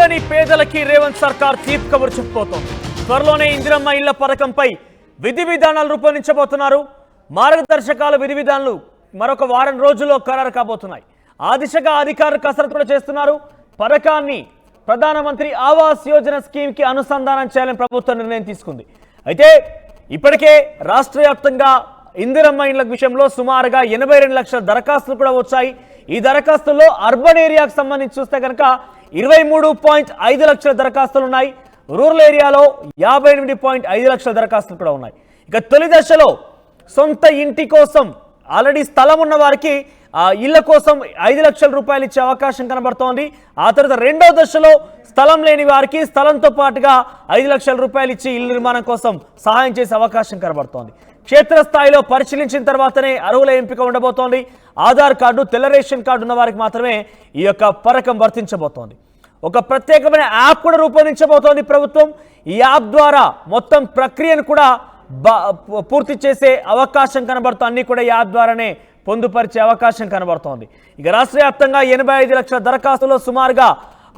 లేని పేదలకి రేవంత్ సర్కార్ తీర్పు కబురు చెప్పబోతోంది. త్వరలోనే ఇందిరమ్మ ఇళ్ల పథకంపై విధి విధానాలు రూపొందించబోతున్నారు. మార్గదర్శకాల విధి విధానాలు మరొక వారం రోజుల్లో ఖరారు కాబోతున్నాయి. ఆ దిశగా అధికారులు కసరత్తు కూడా చేస్తున్నారు. పథకాన్ని ప్రధానమంత్రి ఆవాస్ యోజన స్కీమ్ కి అనుసంధానం చేయాలని ప్రభుత్వం నిర్ణయం తీసుకుంది. అయితే ఇప్పటికే రాష్ట్ర వ్యాప్తంగా ఇందిరమ్మ ఇళ్ల విషయంలో సుమారుగా 82 లక్షల దరఖాస్తులు కూడా వచ్చాయి. ఈ దరఖాస్తుల్లో అర్బన్ ఏరియాకు సంబంధించి చూస్తే కనుక 23.5 లక్షల దరఖాస్తులు ఉన్నాయి. రూరల్ ఏరియాలో 58.5 లక్షల దరఖాస్తులు కూడా ఉన్నాయి. ఇక తొలి దశలో సొంత ఇంటి కోసం ఆల్రెడీ స్థలం ఉన్న వారికి ఇళ్ల కోసం 5 లక్షల రూపాయలు ఇచ్చే అవకాశం కనబడుతోంది. ఆ తర్వాత రెండో దశలో స్థలం లేని వారికి స్థలంతో పాటుగా 5 లక్షల రూపాయలు ఇచ్చి ఇళ్ల నిర్మాణం కోసం సహాయం చేసే అవకాశం కనబడుతోంది. క్షేత్రస్థాయిలో పరిశీలించిన తర్వాతనే అర్హుల ఎంపిక ఉండబోతోంది. ఆధార్ కార్డు, తెల్ల రేషన్ కార్డు ఉన్న వారికి మాత్రమే ఈ యొక్క పథకం వర్తించబోతోంది. ఒక ప్రత్యేకమైన యాప్ కూడా రూపొందించబోతోంది ప్రభుత్వం. ఈ యాప్ ద్వారా మొత్తం ప్రక్రియను కూడా పూర్తి చేసే అవకాశం కనబడుతుంది. అన్ని కూడా యాప్ ద్వారానే పొందుపరిచే అవకాశం కనబడుతోంది. ఇక రాష్ట్ర వ్యాప్తంగా 85 లక్షల దరఖాస్తులో సుమారుగా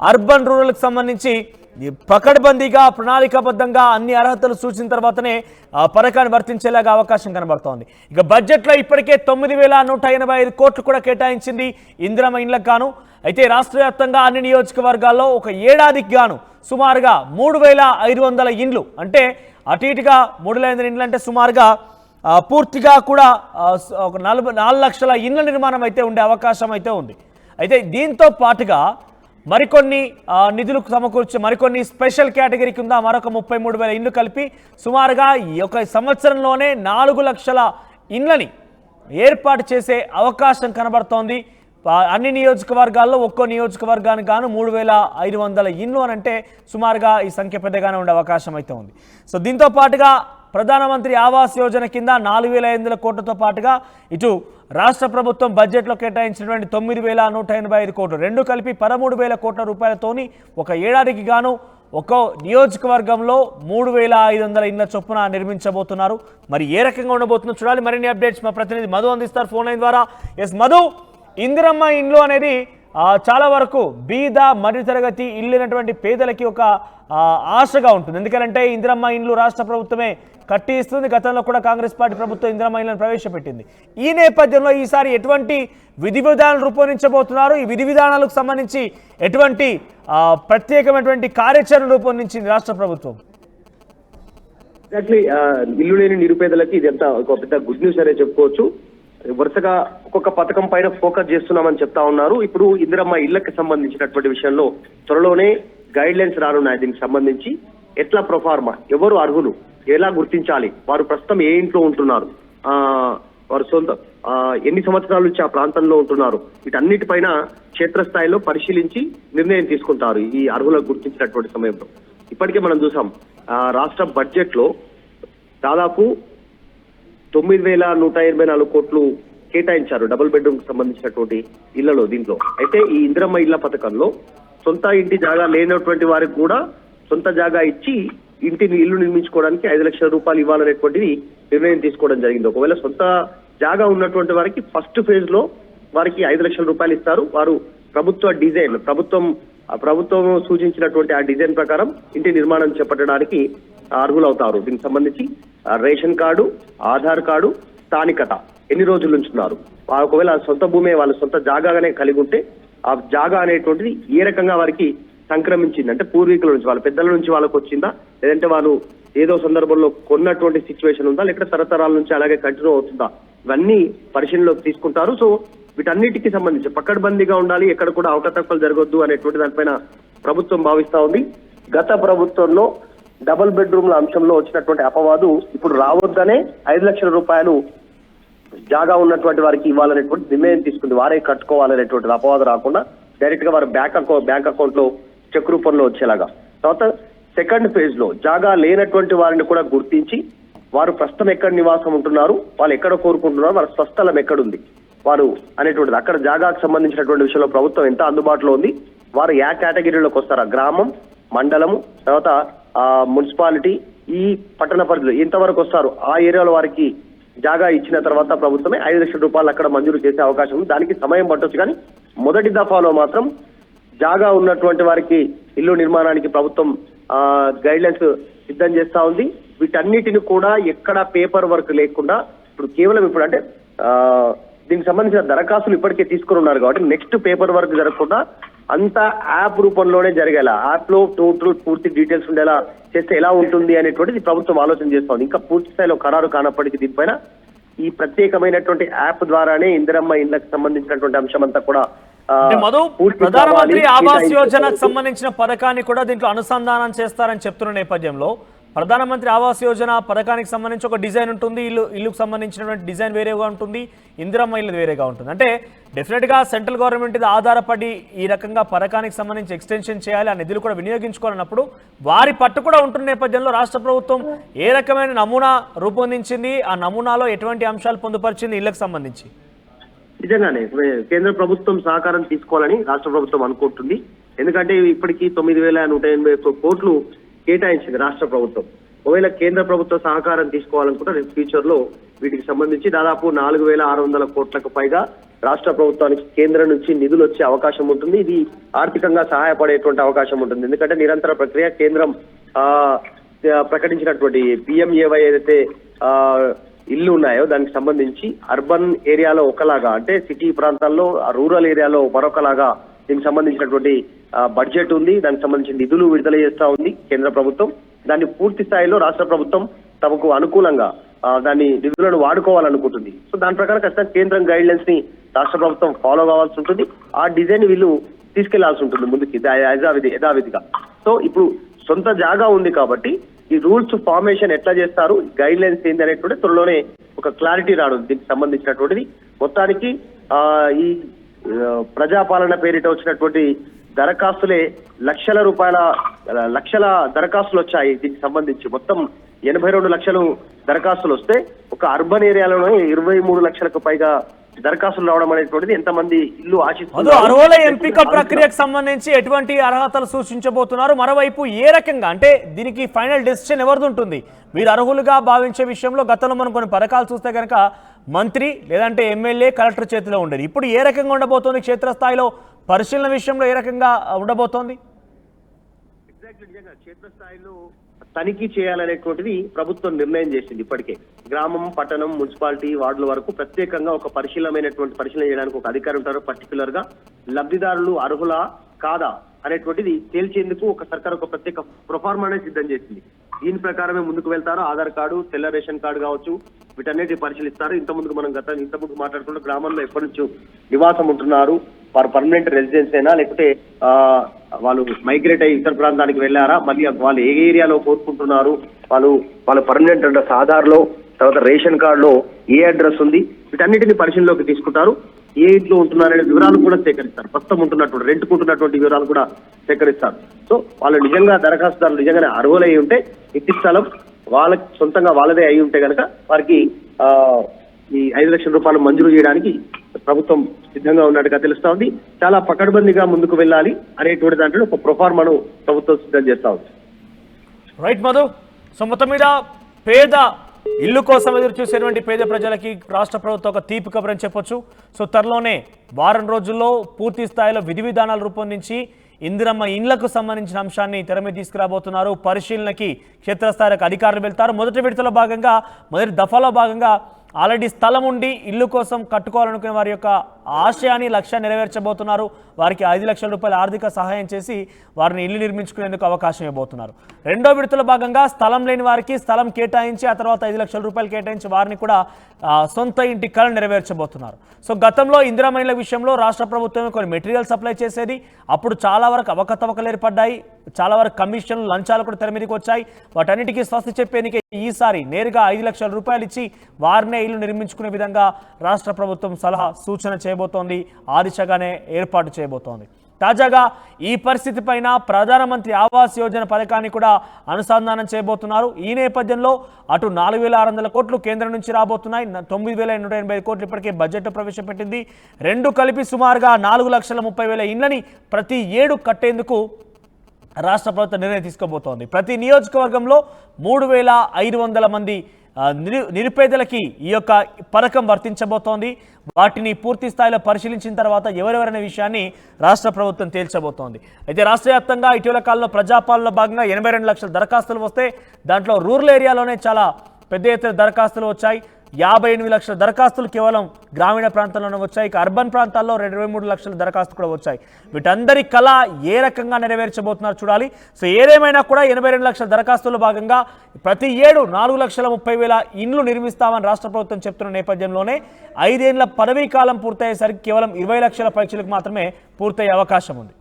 అర్బన్ రూరల్కి సంబంధించి పకడ్బందీగా ప్రణాళికాబద్ధంగా అన్ని అర్హతలు సూచించిన తర్వాతనే పథకాన్ని వర్తించేలాగా అవకాశం కనబడుతోంది. ఇక బడ్జెట్లో ఇప్పటికే 9,185 కోట్లు కూడా కేటాయించింది ఇందిరమ్మ ఇండ్లకు గాను. అయితే రాష్ట్ర వ్యాప్తంగా అన్ని నియోజకవర్గాల్లో ఒక ఏడాదికి గాను సుమారుగా 3,500 ఇండ్లు, అంటే అటు ఇటుగా 3,500 ఇండ్లు అంటే సుమారుగా పూర్తిగా కూడా ఒక 4 లక్షల ఇండ్ల నిర్మాణం అయితే ఉండే అవకాశం అయితే ఉంది. అయితే దీంతో పాటుగా మరికొన్ని నిధులకు సమకూర్చి మరికొన్ని స్పెషల్ కేటగిరీ కింద మరొక 33,000 ఇండ్లు కలిపి సుమారుగా ఈ ఒక సంవత్సరంలోనే 4 లక్షల ఇండ్లని ఏర్పాటు చేసే అవకాశం కనబడుతోంది. అన్ని నియోజకవర్గాల్లో ఒక్కో నియోజకవర్గానికి గాను 3,500 ఇండ్లు అని అంటే సుమారుగా ఈ సంఖ్య పెద్దగానే ఉండే అవకాశం అయితే ఉంది. సో దీంతో పాటుగా ప్రధానమంత్రి ఆవాస్ యోజన కింద 4,500 కోట్లతో పాటుగా ఇటు రాష్ట్ర ప్రభుత్వం బడ్జెట్లో కేటాయించినటువంటి 9,185 కోట్లు రెండు కలిపి 13,000 కోట్ల రూపాయలతోని ఒక ఏడాదికి గాను ఒక్కో నియోజకవర్గంలో 3,500 ఇండ్ల చొప్పున నిర్మించబోతున్నారు. మరి ఏ రకంగా ఉండబోతుందో చూడాలి. మరిన్ని అప్డేట్స్ మా ప్రతినిధి మధు అందిస్తారు ఫోన్ లైన్ ద్వారా. ఎస్ మధు, ఇందిరమ్మ ఇండ్లు అనేది చాలా వరకు బీద మధ్యతరగతి ఇల్లునటువంటి పేదలకి ఒక ఆశగా ఉంటుంది. ఎందుకంటే ఇందిరమ్మ ఇండ్లు రాష్ట్ర ప్రభుత్వమే కట్టి ఇస్తుంది. గతంలో కూడా కాంగ్రెస్ పార్టీ ప్రభుత్వం ఇందిరమ్మ ఇండ్లను ప్రవేశపెట్టింది. ఈ నేపథ్యంలో ఈసారి ఎటువంటి విధి విధానాలు రూపొందించబోతున్నారు? ఈ విధి విధానాలకు సంబంధించి ఎటువంటి ప్రత్యేకమైనటువంటి కార్యాచరణ రూపొందించింది రాష్ట్ర ప్రభుత్వం? ఎగ్జాక్ట్లీ, ఇల్లు లేని నిరుపేదలకి ఇదంతా ఒక పెద్ద గుడ్ న్యూస్ అనే చెప్పుకోవచ్చు. వరుసగా ఒక్కొక్క పథకం పైన ఫోకస్ చేస్తున్నామని చెప్తా ఉన్నారు. ఇప్పుడు ఇందిరమ్మ ఇళ్లకు సంబంధించినటువంటి విషయంలో త్వరలోనే గైడ్ లైన్స్ రానున్నాయి. దీనికి సంబంధించి ఎట్లా ప్రొఫార్మా, ఎవరు అర్హులు, ఎలా గుర్తించాలి, వారు ప్రస్తుతం ఏ ఇంట్లో ఉంటున్నారు, వారు సొంత ఎన్ని సంవత్సరాల నుంచి ఆ ప్రాంతంలో ఉంటున్నారు, వీటన్నిటిపైన క్షేత్రస్థాయిలో పరిశీలించి నిర్ణయం తీసుకుంటారు ఈ అర్హులకు గుర్తించినటువంటి సమయంలో. ఇప్పటికే మనం చూసాం రాష్ట్ర బడ్జెట్ లో దాదాపు 9,184 కోట్లు కేటాయించారు డబుల్ బెడ్రూమ్ కు సంబంధించినటువంటి ఇళ్లలో. దీంట్లో అయితే ఈ ఇందిరమ్మ ఇళ్ల పథకంలో సొంత ఇంటి జాగా లేనటువంటి వారికి కూడా సొంత జాగా ఇచ్చి ఇల్లు నిర్మించుకోవడానికి 5 లక్షల రూపాయలు ఇవ్వాలనేటువంటిది నిర్ణయం తీసుకోవడం జరిగింది. ఒకవేళ సొంత జాగా ఉన్నటువంటి వారికి ఫస్ట్ ఫేజ్ లో వారికి 5 లక్షల రూపాయలు ఇస్తారు. వారు ప్రభుత్వ డిజైన్ ప్రభుత్వం సూచించినటువంటి ఆ డిజైన్ ప్రకారం ఇంటి నిర్మాణం చేపట్టడానికి అర్హులవుతారు. దీనికి సంబంధించి రేషన్ కార్డు, ఆధార్ కార్డు, స్థానికత, ఎన్ని రోజుల నుంచి ఉన్నారు, ఒకవేళ సొంత భూమే వాళ్ళ సొంత జాగానే కలిగి ఉంటే ఆ జాగా అనేటువంటిది ఏ రకంగా వారికి సంక్రమించింది, అంటే పూర్వీకుల నుంచి వాళ్ళ పెద్దల నుంచి వాళ్ళకు వచ్చిందా, లేదంటే వాళ్ళు ఏదో సందర్భంలో కొన్నటువంటి సిచ్యువేషన్ ఉందా, లేకపోతే తరతరాల నుంచి అలాగే కంటిన్యూ అవుతుందా, ఇవన్నీ పరిశీలనలోకి తీసుకుంటారు. సో వీటన్నిటికీ సంబంధించి పకడ్బందీగా ఉండాలి, ఎక్కడ కూడా అవకతవకలు జరగొద్దు అనేటువంటి దానిపైన ప్రభుత్వం భావిస్తా ఉంది. గత ప్రభుత్వంలో డబుల్ బెడ్రూమ్ల అంశంలో వచ్చినటువంటి అపవాదు ఇప్పుడు రావద్దనే 5 లక్షల రూపాయలు జాగా ఉన్నటువంటి వారికి ఇవ్వాలనేటువంటి నిర్ణయం తీసుకుంది. వారే కట్టుకోవాలనేటువంటి అపవాదు రాకుండా డైరెక్ట్ గా వారి బ్యాంక్ అకౌంట్ లో చెక్ రూపంలో వచ్చేలాగా. తర్వాత సెకండ్ ఫేజ్ లో జాగా లేనటువంటి వారిని కూడా గుర్తించి వారు ప్రస్తుతం ఎక్కడ నివాసం ఉంటున్నారు, వాళ్ళు ఎక్కడ కోరుకుంటున్నారు, వారి స్వస్థలం ఎక్కడుంది వారు అనేటువంటిది, అక్కడ జాగాకు సంబంధించినటువంటి విషయంలో ప్రభుత్వం ఎంత అందుబాటులో ఉంది, వారు ఏ కేటగిరీలోకి వస్తారా, గ్రామం, మండలము, తర్వాత మున్సిపాలిటీ, ఈ పట్టణ పరిధిలో ఎంతవరకు వస్తారు, ఆ ఏరియాలో వారికి జాగా ఇచ్చిన తర్వాత ప్రభుత్వమే 5 లక్షల రూపాయలు అక్కడ మంజూరు చేసే అవకాశం ఉంది. దానికి సమయం పట్టొచ్చు, కానీ మొదటి దఫాలో మాత్రం జాగా ఉన్నటువంటి వారికి ఇల్లు నిర్మాణానికి ప్రభుత్వం గైడ్లైన్స్ సిద్ధం చేస్తా ఉంది. వీటన్నిటిని కూడా ఎక్కడ పేపర్ వర్క్ లేకుండా ఇప్పుడు కేవలం ఇప్పుడు అంటే దీనికి సంబంధించిన దరఖాస్తులు ఇప్పటికే తీసుకుని ఉన్నారు కాబట్టి నెక్స్ట్ పేపర్ వర్క్ జరగకుండా అంతా యాప్ రూపంలోనే జరగాల. యాప్ లో టోటల్ పూర్తి డీటెయిల్స్ ఉండేలా చేస్తే ఎలా ఉంటుంది అనేటువంటిది ప్రభుత్వం ఆలోచన చేస్తోంది. ఇంకా పూర్తి స్థాయిలో ఖరారు కానప్పటికీ దీనిపైన ఈ ప్రత్యేకమైనటువంటి యాప్ ద్వారానే ఇందిరమ్మ ఇళ్లకు సంబంధించినటువంటి అంశం అంతా కూడా మధు, ప్రధానమంత్రి ఆవాస్ యోజనకు సంబంధించిన పథకాన్ని కూడా దీంట్లో అనుసంధానం చేస్తారని చెప్తున్న నేపథ్యంలో ప్రధానమంత్రి ఆవాస్ యోజన పథకానికి సంబంధించి ఒక డిజైన్ ఉంటుంది, ఇల్లుకు సంబంధించినటువంటి డిజైన్ వేరేగా ఉంటుంది, ఇందిరమ్మ ఇల్లు వేరేగా ఉంటుంది. అంటే డెఫినెట్గా సెంట్రల్ గవర్నమెంట్ ఇది ఆధారపడి ఈ రకంగా పథకానికి సంబంధించి ఎక్స్టెన్షన్ చేయాలి, ఆ నిధులు కూడా వినియోగించుకోవాలన్నప్పుడు వారి పట్టు కూడా ఉంటున్న నేపథ్యంలో రాష్ట్ర ప్రభుత్వం ఏ రకమైన నమూనా రూపొందించింది, ఆ నమూనాలో ఎటువంటి అంశాలు పొందుపరిచింది ఇళ్లకు సంబంధించి? నిజంగానే కేంద్ర ప్రభుత్వం సహకారం తీసుకోవాలని రాష్ట్ర ప్రభుత్వం అనుకుంటుంది. ఎందుకంటే ఇప్పటికీ 9,181 కోట్లు కేటాయించింది రాష్ట్ర ప్రభుత్వం. ఒకవేళ కేంద్ర ప్రభుత్వ సహకారం తీసుకోవాలనుకుంటే రేపు ఫ్యూచర్ లో వీటికి సంబంధించి దాదాపు 4,600 కోట్లకు పైగా రాష్ట్ర ప్రభుత్వానికి కేంద్రం నుంచి నిధులు వచ్చే అవకాశం ఉంటుంది. ఇది ఆర్థికంగా సహాయపడేటువంటి అవకాశం ఉంటుంది. ఎందుకంటే నిరంతర ప్రక్రియ కేంద్రం ప్రకటించినటువంటి PMAY ఏదైతే ఇల్లు ఉన్నాయో దానికి సంబంధించి అర్బన్ ఏరియాలో ఒకలాగా, అంటే సిటీ ప్రాంతాల్లో రూరల్ ఏరియాలో మరొకలాగా దీనికి సంబంధించినటువంటి బడ్జెట్ ఉంది. దానికి సంబంధించిన నిధులు విడుదల చేస్తా ఉంది కేంద్ర ప్రభుత్వం. దాన్ని పూర్తి స్థాయిలో రాష్ట్ర ప్రభుత్వం తమకు అనుకూలంగా దాన్ని నిధులను వాడుకోవాలనుకుంటుంది. సో దాని ప్రకారం ఖచ్చితంగా కేంద్రం గైడ్ లైన్స్ ని రాష్ట్ర ప్రభుత్వం ఫాలో కావాల్సి ఉంటుంది. ఆ డిజైన్ వీళ్ళు తీసుకెళ్లాల్సి ఉంటుంది ముందుకి యథావిధిగా. సో ఇప్పుడు సొంత జాగా ఉంది కాబట్టి ఈ రూల్స్ ఫార్మేషన్ ఎట్లా చేస్తారు, గైడ్ లైన్స్ ఏంది అనేటువంటి త్వరలోనే ఒక క్లారిటీ రావడం దీనికి సంబంధించినటువంటిది. మొత్తానికి ఈ ప్రజాపాలన పేరిట వచ్చినటువంటి దరఖాస్తులే లక్షల దరఖాస్తులు వచ్చాయి. దీనికి సంబంధించి మొత్తం 82 లక్షలు దరఖాస్తులు వస్తే ఒక అర్బన్ ఏరియాలోనే 23 లక్షలకు పైగా దరఖాస్తులు రావడం అనేటువంటిది ఎంతమంది ఇల్లు ఆశిస్తున్నారు. అర్హుల ఎంపిక ప్రక్రియకు సంబంధించి ఎటువంటి అర్హతలు సూచించబోతున్నారు? మరోవైపు ఏ రకంగా, అంటే దీనికి ఫైనల్ డెసిషన్ ఎవరిది ఉంటుంది? వీరు అర్హులుగా భావించే విషయంలో గతంలో మనం కొన్ని పథకాలు చూస్తే కనుక మంత్రి లేదంటే ఎమ్మెల్యే కలెక్టర్ చేతిలో ఉండేది. ఇప్పుడు ఏ రకంగా ఉండబోతోంది? క్షేత్రస్థాయిలో పరిశీలన విషయంలో ఏ రకంగా ఉండబోతోంది? క్షేత్రస్థాయిలో తనిఖీ చేయాలనేటువంటిది ప్రభుత్వం నిర్ణయం చేసింది. ఇప్పటికే గ్రామం, పట్టణం, మున్సిపాలిటీ, వార్డుల వరకు ప్రత్యేకంగా ఒక పరిశీలన చేయడానికి ఒక అధికారి ఉంటారు. పర్టికులర్ గా లబ్ధిదారులు అర్హులా కాదా అనేటువంటిది తేల్చేందుకు ఒక సర్కార్ ఒక ప్రత్యేక ప్రొఫార్మానే సిద్ధం చేసింది. దీని ప్రకారమే ముందుకు వెళ్తారు. ఆధార్ కార్డు, తెల్ల రేషన్ కార్డు కావచ్చు, వీటన్నిటి పరిశీలిస్తారు. ఇంతకుముందు మాట్లాడుకుంటే గ్రామంలో ఎప్పటి నుంచో నివాసం ఉంటున్నారు, వారు పర్మనెంట్ రెసిడెన్స్ అయినా లేకపోతే వాళ్ళు మైగ్రేట్ అయ్యి ఇతర ప్రాంతానికి వెళ్ళారా, మళ్ళీ వాళ్ళు ఏ ఏరియాలో కోరుకుంటున్నారు, వాళ్ళ పర్మనెంట్ అడ్రస్ ఆధార్ లో, తర్వాత రేషన్ కార్డులో ఏ అడ్రస్ ఉంది, వీటన్నిటిని పరిశీలనలోకి తీసుకుంటారు. ఏ ఇంట్లో ఉంటున్నారనే వివరాలు కూడా సేకరిస్తారు. ప్రస్తుతం ఉంటున్నటువంటి రెంట్కుంటున్నటువంటి వివరాలు కూడా సేకరిస్తారు. సో వాళ్ళు నిజంగా దరఖాస్తుదారులు నిజంగానే అర్హులై ఉంటే, ఇంటి స్థలం వాళ్ళకి సొంతంగా వాళ్ళదే అయి ఉంటే కనుక వారికి ఈ 5 లక్షల రూపాయలు మంజూరు చేయడానికి ప్రభుత్వం సిద్ధంగా ఉన్నట్టుగా తెలుస్తా ఉంది. చాలా పకడ్బందీగా ముందుకు వెళ్ళాలి అనేటువంటి దాంట్లో ఒక ప్రొఫార్మాను ప్రభుత్వం సిద్ధం చేస్తా ఉంది. రైట్ మధు, సో మొత్తం మీద పేద ఇల్లు కోసం ఎదురు చూసేటువంటి పేద ప్రజలకి రాష్ట్ర ప్రభుత్వం ఒక తీపి కబురని చెప్పొచ్చు. సో త్వరలోనే వారం రోజుల్లో పూర్తి స్థాయిలో విధి విధానాలు రూపొందించి ఇందిరమ్మ ఇండ్లకు సంబంధించిన అంశాన్ని తెర మీద తీసుకురాబోతున్నారు. పరిశీలనకి క్షేత్రస్థాయిలకు అధికారులు వెళ్తారు. మొదటి విడతలో భాగంగా, మొదటి దఫాలో భాగంగా ఆల్రెడీ స్థలం ఉండి ఇల్లు కోసం కట్టుకోవాలనుకునే వారి యొక్క ఆశయాన్ని, లక్ష్యాన్ని నెరవేర్చబోతున్నారు. వారికి 5 లక్షల రూపాయల ఆర్థిక సహాయం చేసి వారిని ఇల్లు నిర్మించుకునేందుకు అవకాశం ఇవ్వబోతున్నారు. రెండో విడతలో భాగంగా స్థలం లేని వారికి స్థలం కేటాయించి, ఆ తర్వాత 5 లక్షల రూపాయలు కేటాయించి వారిని కూడా సొంత ఇంటి కళ నెరవేర్చబోతున్నారు. సో గతంలో ఇందిరమ్మ ఇళ్ల విషయంలో రాష్ట్ర ప్రభుత్వమే కొన్ని మెటీరియల్ సప్లై చేసేది. అప్పుడు చాలా వరకు అవకతవకలు ఏర్పడ్డాయి, చాలా వరకు కమిషన్లు, లంచాలు కూడా తెర మీదకి వచ్చాయి. వాటన్నిటికీ స్వస్తి చెప్పేందుకే ఈసారి నేరుగా 5 లక్షల రూపాయలు ఇచ్చి వారినే ఇల్లు నిర్మించుకునే విధంగా రాష్ట్ర ప్రభుత్వం సలహా సూచన చేయబోతోంది. ఆ దిశగానే ఏర్పాటు చేయబోతోంది. తాజాగా ఈ పరిస్థితి పైన ప్రధానమంత్రి ఆవాస్ యోజన పథకాన్ని కూడా అనుసంధానం చేయబోతున్నారు. ఈ నేపథ్యంలో అటు 4,600 కోట్లు కేంద్రం నుంచి రాబోతున్నాయి. 9,185 కోట్లు ఇప్పటికే బడ్జెట్ ప్రవేశపెట్టింది. రెండు కలిపి సుమారుగా 4,30,000 ఇండ్లని ప్రతి ఏడు కట్టేందుకు రాష్ట్ర ప్రభుత్వం నిర్ణయం తీసుకోబోతోంది. ప్రతి నియోజకవర్గంలో 3,500 మంది నిరుపేదలకి ఈ యొక్క పథకం వర్తించబోతోంది. వాటిని పూర్తి స్థాయిలో పరిశీలించిన తర్వాత ఎవరెవరనే విషయాన్ని రాష్ట్ర ప్రభుత్వం తేల్చబోతోంది. అయితే రాష్ట్ర వ్యాప్తంగా ఇటీవల కాలంలో ప్రజాపాలనలో భాగంగా 82 లక్షల దరఖాస్తులు వస్తే దాంట్లో రూరల్ ఏరియాలోనే చాలా పెద్ద ఎత్తున దరఖాస్తులు వచ్చాయి. 58 లక్షల దరఖాస్తులు కేవలం గ్రామీణ ప్రాంతాల్లోనే వచ్చాయి. ఇక అర్బన్ ప్రాంతాల్లో 23 లక్షల దరఖాస్తులు కూడా వచ్చాయి. వీటందరి కళ ఏ రకంగా నెరవేర్చబోతున్నారు చూడాలి. సో ఏదేమైనా కూడా 82 లక్షల దరఖాస్తుల్లో భాగంగా ప్రతి ఏడు 4,30,000 ఇండ్లు నిర్మిస్తామని రాష్ట్ర ప్రభుత్వం చెప్తున్న నేపథ్యంలోనే 5 ఏళ్ల పదవీ కాలం పూర్తయ్యేసరికి కేవలం 20 లక్షల పైచీలకు మాత్రమే పూర్తయ్యే అవకాశం ఉంది.